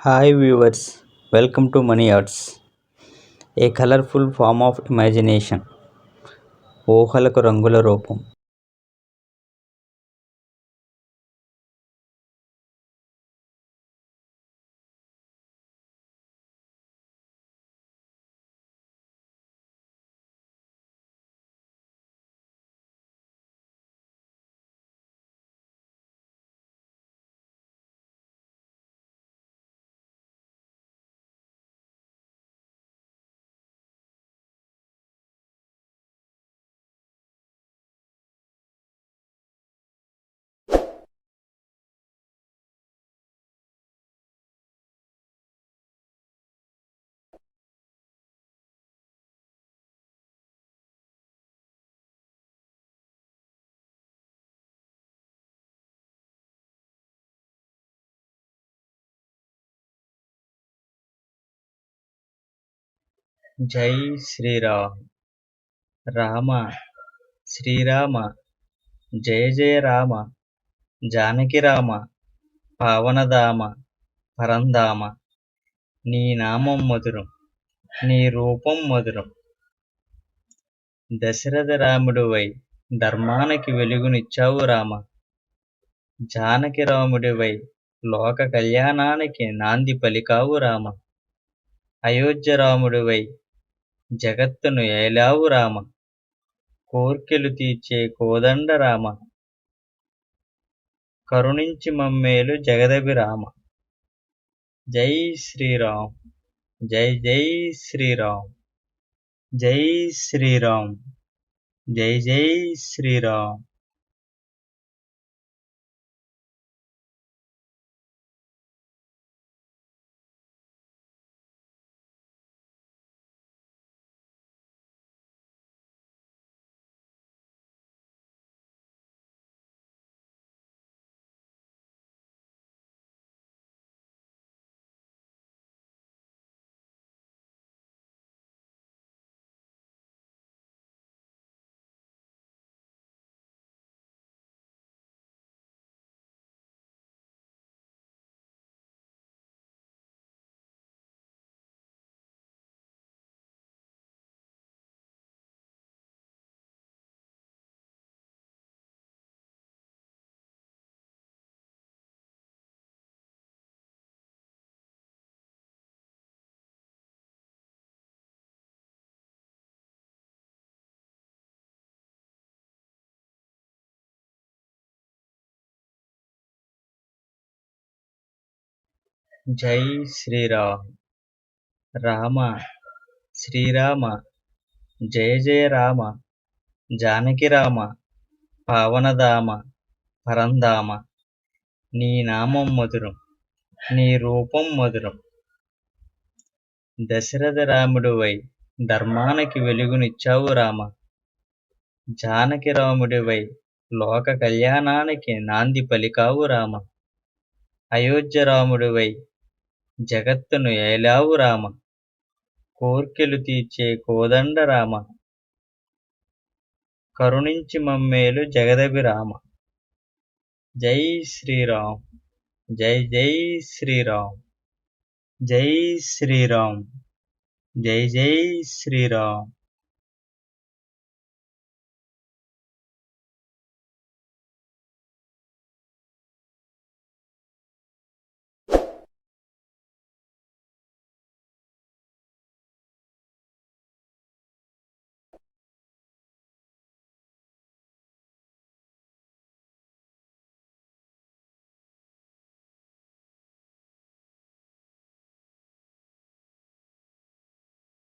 Hi viewers, welcome to Money Arts, a colorful form of imagination. ఊహలకు రంగుల రూపం. జై శ్రీరామ్. రామ శ్రీరామ జయ జయ రామ జానకి రామ పావనధామ పరంధామ. నీ నామం మధురం, నీ రూపం మధురం. దశరథ రాముడివై ధర్మానికి వెలుగునిచ్చావు రామ. జానకి రాముడివై లోక కళ్యాణానికి నాంది పలికావు రామ. అయోధ్య రాముడివై జగత్తును ఏలావు రామ. కోర్కెలు తీర్చే కోదండ రామ, కరుణించి మమ్మేలు జగదభిరామ. జై శ్రీరామ్, జై జై శ్రీరామ్, జై శ్రీరామ్, జై జై శ్రీరామ్. జై శ్రీరామ్. రామ శ్రీరామ జయ జయ రామ జానకి రామ పావనధామ పరంధామ. నీ నామం మధురం, నీ రూపం మధురం. దశరథ రాముడివై ధర్మానికి వెలుగునిచ్చావు రామ. జానకి రాముడివై లోక కళ్యాణానికి నాంది పలికావు రామ. అయోధ్య రాముడివై జగత్తును ఏలావు రామ. కోర్కెలు తీర్చే కోదండ రామ, కరుణించి మమ్మేలు జగదభిరామ. జై శ్రీరామ్, జై జై శ్రీరామ్, జై శ్రీరామ్, జై జై శ్రీరామ్.